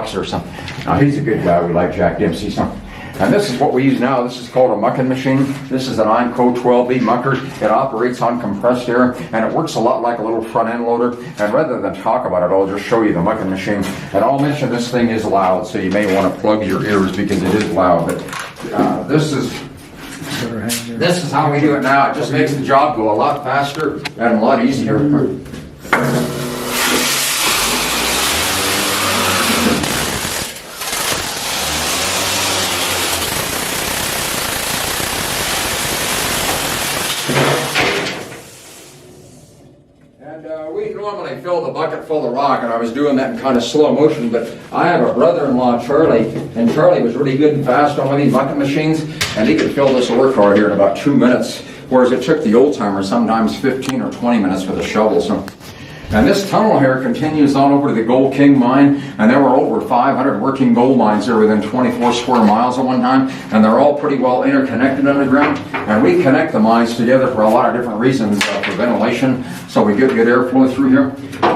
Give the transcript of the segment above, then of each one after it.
boxer or something. Now, he's a good guy. We like Jack Dempsey. So. And this is what we use now. This is called a mucking machine. This is an Ironco 12B mucker. It operates on compressed air, and it works a lot like a little front end loader. And rather than talk about it, I'll just show you the mucking machine. And I'll mention this thing is loud, so you may want to plug your ears because it is loud. But this is how we do it now. It just makes the job go a lot faster and a lot easier. We normally fill the bucket full of rock, and I was doing that in kind of slow motion, but I have a brother-in-law, Charlie, and Charlie was really good and fast on one of these bucket machines, and he could fill this ore car here in about 2 minutes, whereas it took the old timer sometimes 15 or 20 minutes with a shovel. So. And this tunnel here continues on over to the Gold King mine, and there were over 500 working gold mines there within 24 square miles at one time, and they're all pretty well interconnected underground. And we connect the mines together for a lot of different reasons, for ventilation, so we get good airflow through here,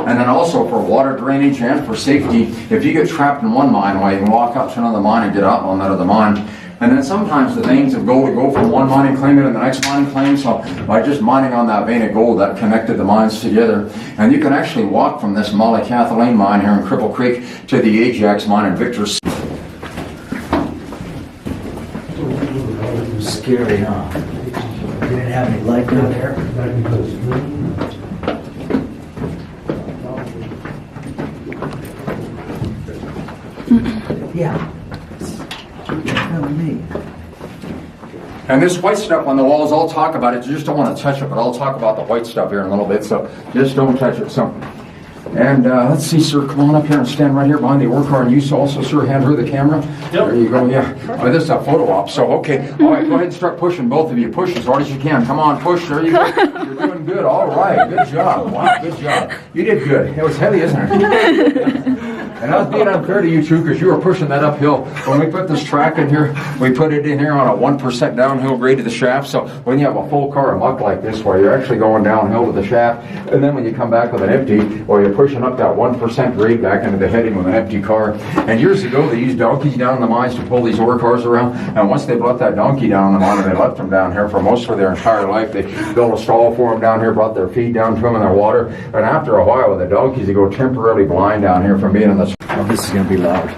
and then also for water drainage and for safety. If you get trapped in one mine, well, you can walk up to another mine and get out on that other mine. And then sometimes the veins of gold would go from one mining claim into the next mining claim. So by just mining on that vein of gold, that connected the mines together. And you can actually walk from this Mollie Kathleen mine here in Cripple Creek to the Ajax mine in Victor's. Scary, huh? You didn't have any light down there? Yeah. Me. And this white stuff on the walls, I'll talk about it. You just don't want to touch it, but I'll talk about the white stuff here in a little bit. So just don't touch it. So, and let's see, sir, come on up here and stand right here behind the ore car. And you also, sir, hand her the camera. Yep. There you go. Yeah. This is a photo op. So okay. All right. Go ahead and start pushing, both of you. Push as hard as you can. Come on, push. There you go. You're doing good. All right. Good job. Wow. Good job. You did good. It was heavy, isn't it? And I was being unfair to you two because you were pushing that uphill. When we put this track in here, we put it in here on a 1% downhill grade to the shaft. So when you have a full car of muck like this, where you're actually going downhill with the shaft, and then when you come back with an empty, or you're pushing up that 1% grade back into the heading with an empty car. And years ago, they used donkeys down in the mines to pull these ore cars around. And once they brought that donkey down in the mine, and they left them down here for most of their entire life, they built a stall for them down here, brought their feed down to them in their water. And after a while, with the donkeys, they go temporarily blind down here from being in the. Oh, this is going to be loud.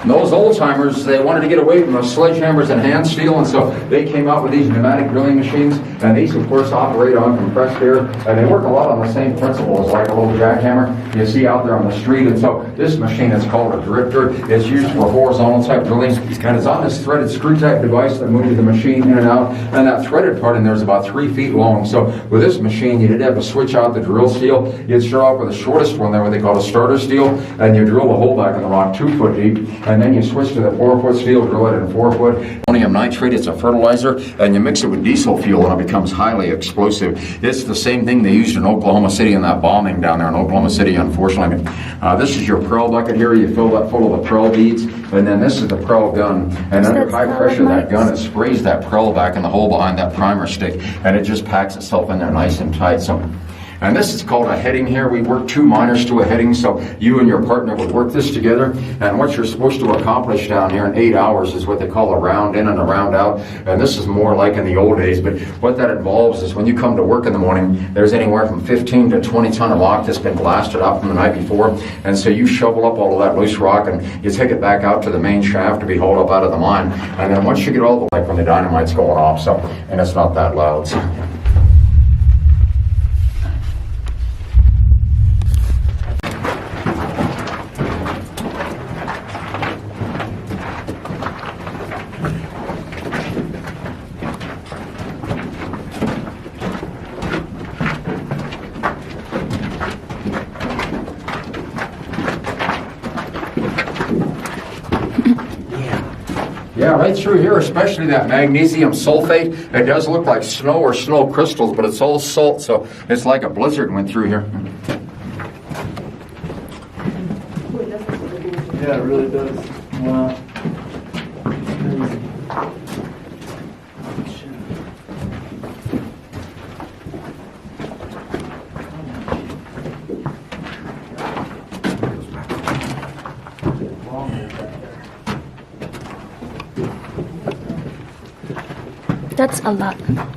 And those old timers, they wanted to get away from those sledgehammers and hand steel, and so they came out with these pneumatic drilling machines. And these, of course, operate on compressed air, and they work a lot on the same principle as like a little jackhammer you see out there on the street. And so this machine is called a drifter. It's used for horizontal type drilling, and it's on this threaded screw type device that moves the machine in and out. And that threaded part in there is about 3 feet long. So with this machine, you didn't have to switch out the drill steel. You'd start off with the shortest one there, what they call a starter steel, and you drill a hole back in the rock 2 foot deep. And then you switch to the 4 foot steel, drill it in 4 foot. Ammonium nitrate, it's a fertilizer, and you mix it with diesel fuel and it becomes highly explosive. It's the same thing they used in Oklahoma City in that bombing down there in Oklahoma City, unfortunately. This is your Prel bucket here. You fill that full of the Prel beads, and then this is the Prel gun. And under high pressure, that gun, it sprays that Prel back in the hole behind that primer stick, and it just packs itself in there nice and tight. So. And this is called a heading here. We work 2 miners to a heading, so you and your partner would work this together. And what you're supposed to accomplish down here in 8 hours is what they call a round in and a round out. And this is more like in the old days, but what that involves is when you come to work in the morning, there's anywhere from 15 to 20 ton of rock that's been blasted out from the night before. And so you shovel up all of that loose rock and you take it back out to the main shaft to be hauled up out of the mine. And then once you get all the way, like when the dynamite's going off, so, and it's not that loud. So. Yeah, right through here, especially that magnesium sulfate. It does look like snow or snow crystals, but it's all salt, so it's like a blizzard went through here. Yeah, it really does. Wow. That's a lot.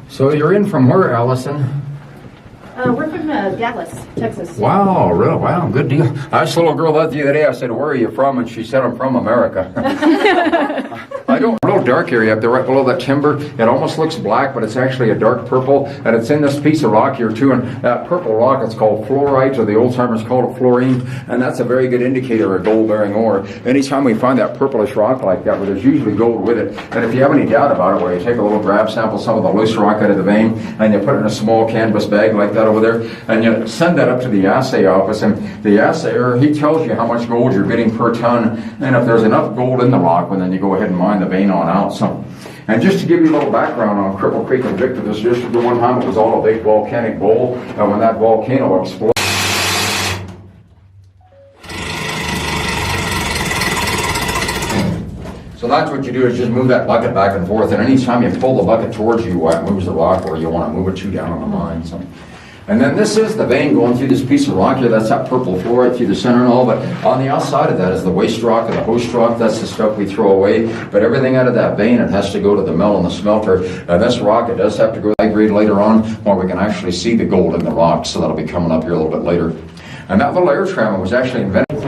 So you're in from where, Allison? We're from Dallas, Texas. Wow, really? Wow, good deal. I asked a little girl that the other day, I said, where are you from? And she said, I'm from America. I don't, a little dark area up there right below that timber. It almost looks black, but it's actually a dark purple. And it's in this piece of rock here too. And that purple rock, it's called fluorite, or the old timers called it fluorine. And that's a very good indicator of gold-bearing ore. Anytime we find that purplish rock like that, where there's usually gold with it. And if you have any doubt about it, where you take a little grab sample, some of the loose rock out of the vein, and you put it in a small canvas bag like that over there, and you send that up to the assay office, and the assayer, he tells you how much gold you're getting per ton, and if there's enough gold in the rock, well, then you go ahead and mine the vein on out. So, and just to give you a little background on Cripple Creek and Victor, this just the one time it was all a big volcanic bowl, and when that volcano exploded, so that's what you do, is just move that bucket back and forth, and anytime you pull the bucket towards you, it moves the rock where you want to move it to down on the mine. So. And then this is the vein going through this piece of rock here. That's that purple fluorite through the center and all. But on the outside of that is the waste rock or the host rock. That's the stuff we throw away. But everything out of that vein, it has to go to the mill and the smelter. And this rock, it does have to go high grade later on, where we can actually see the gold in the rock. So that'll be coming up here a little bit later. And that little air trammer was actually invented.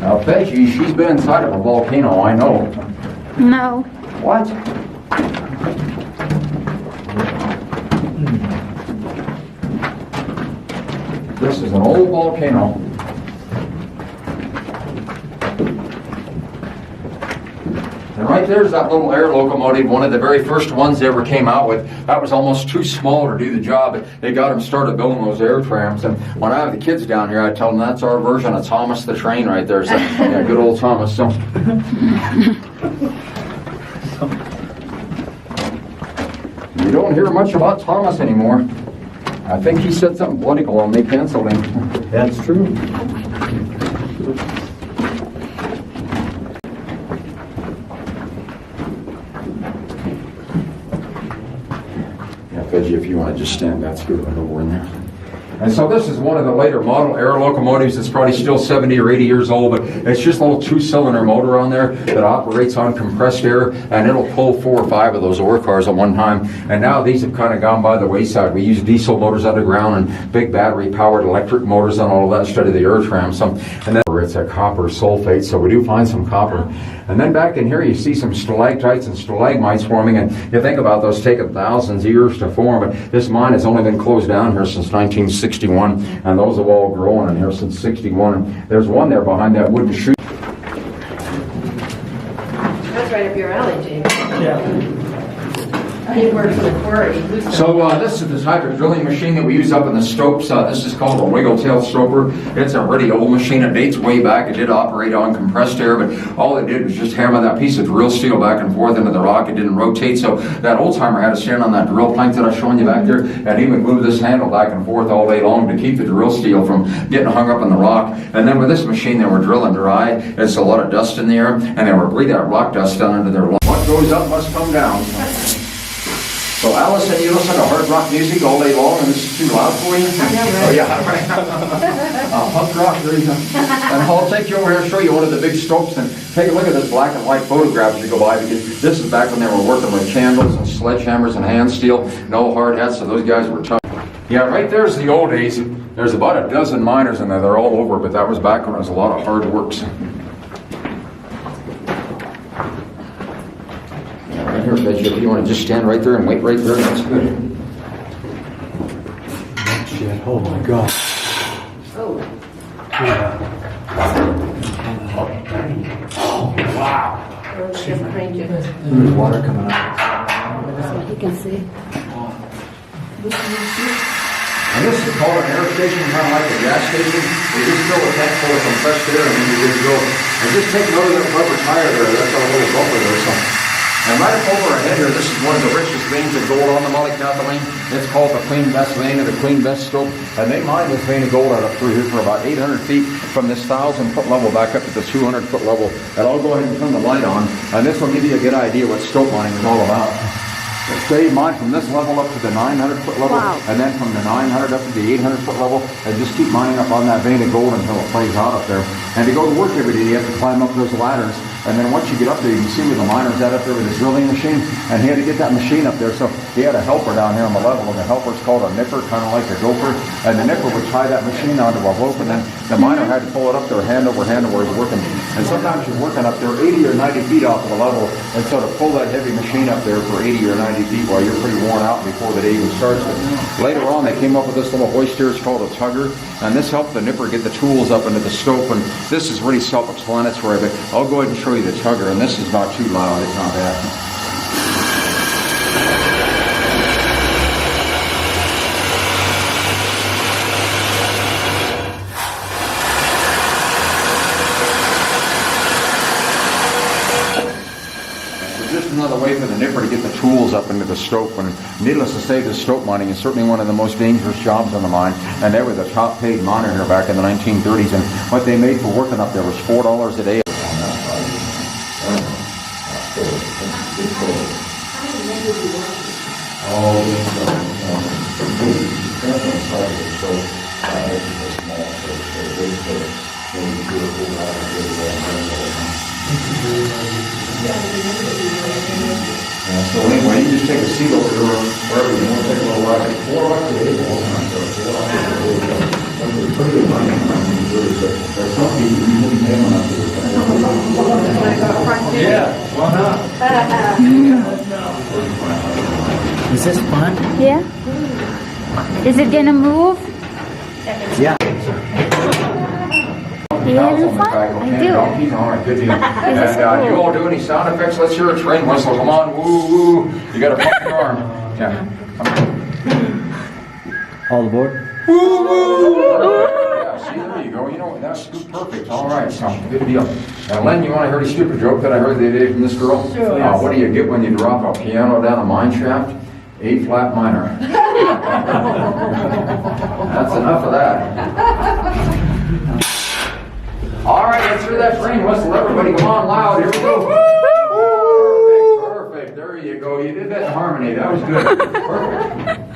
Now, Peggy, she's been inside of a volcano, I know. No. What? This is an old volcano. And right there's that little air locomotive, one of the very first ones they ever came out with. That was almost too small to do the job. They got them started building those air trams. And when I have the kids down here, I tell them that's our version of Thomas the Train right there. So, yeah, good old Thomas. So. You don't hear much about Thomas anymore. I think he said something political and they canceled him. That's true. Yeah, Veggie, if you want to just stand back through it over in there. And so this is one of the later model air locomotives. It's probably still 70 or 80 years old, but it's just a little 2-cylinder motor on there that operates on compressed air, and it'll pull 4 or 5 of those ore cars at one time. And now these have kind of gone by the wayside. We use diesel motors underground and big battery-powered electric motors on all of that instead of the air tram. And then it's a copper sulfate, so we do find some copper. And then back in here you see some stalactites and stalagmites forming, and you think about those taking thousands of years to form, but this mine has only been closed down here since 1961, and those have all grown in here since 61. And there's one there behind that wooden chute. That's right up your alley, James. Yeah. He works for the quarry. So this is the type of drilling machine that we use up in the stopes. This is called a wiggle-tail stoper. It's a really old machine. It dates way back. It did operate on compressed air, but all it did was just hammer that piece of drill steel back and forth into the rock. It didn't rotate. So that old timer had to stand on that drill plank that I was showing you back there, and he would move this handle back and forth all day long to keep the drill steel from getting hung up in the rock. And then with this machine, they were drilling dry. It's a lot of dust in the air, and they were breathing that rock dust down into their lungs. What goes up must come down. So Allison, you listen to hard rock music all day long, and this is too loud for you? I know, right? Oh, yeah, right. Punk rock, there you go. And I'll take you over here and show you one of the big stopes, and take a look at this black and white photograph as you go by, because this is back when they were working with candles and sledgehammers and hand steel, no hard hats, so those guys were tough. Yeah, right there's the old days. There's about a dozen miners in there. They're all over, but that was back when it was a lot of hard works. Right here, Veggie, if you want to just stand right there and wait right there, that's good. Shit, oh my God. Oh. Yeah. Oh, wow. Just behind you. There's water coming out. So he can see. And this is called an air station, kind of like a gas station. We just fill a tank full of compressed air and then you just go. And just take note of that rubber tire there. That's our little bumper there. So. And right up over our head here, this is one of the richest veins of gold on the Mollie, Kathleen. It's called the Queen Bess vein, or the Queen Bess stope. And they mine this vein of gold out up through here for about 800 feet from this 1,000-foot level back up to the 200-foot level. And I'll go ahead and turn the light on. And this will give you a good idea what stope mining is all about. They mine from this level up to the 900-foot level, Wow. and then from the 900 up to the 800-foot level, and just keep mining up on that vein of gold until it plays out up there. And to go to work every day, you have to climb up those ladders, and then once you get up there, you can see where the miner's at up there with his drilling machine, and he had to get that machine up there, so he had a helper down here on the level, and the helper's called a nipper, kind of like a gopher, and the nipper would tie that machine onto a rope, and then the miner had to pull it up there hand over hand where he's working. And sometimes you're working up there 80 or 90 feet off of the level, and so to pull that heavy machine up there for 80 or 90 feet while you're pretty worn out before the day even starts. But later on, they came up with this little hoist here. It's called a tugger, and this helped the nipper get the tools up into the stope. And this is really self-explanatory, but I'll go ahead and show you the tugger. And this is not too loud. It's not bad. Just another way for the nipper to get the tools up into the stope. And needless to say, the stope mining is certainly one of the most dangerous jobs on the mine. And they were the top paid miner here back in the 1930s. And what they made for working up there was $4 a day. So anyway, you just take a seat over there, wherever you want to take a little ride. $4 a day, all time. Pretty good money. There's some people who wouldn't pay enough to do Yeah, why not? Is this fun? Yeah? Is it gonna move? Yeah. You having fun? I do. All right, good deal. This is And you cool. all do any sound effects? Let's hear a train whistle. Come on, woo, woo. You got to pump your arm. Yeah. All aboard? Yeah, see, there you go. You know, that's perfect. All right, so good deal. Now, Len, you want to hear a stupid joke that I heard the other day from this girl? Sure. What do you get when you drop a piano down a mine shaft? A-flat minor. That's enough of that. All right, let's hear that train whistle. Everybody, come on loud. Here we go. Perfect, perfect. There you go. You did that in harmony. That was good. Perfect.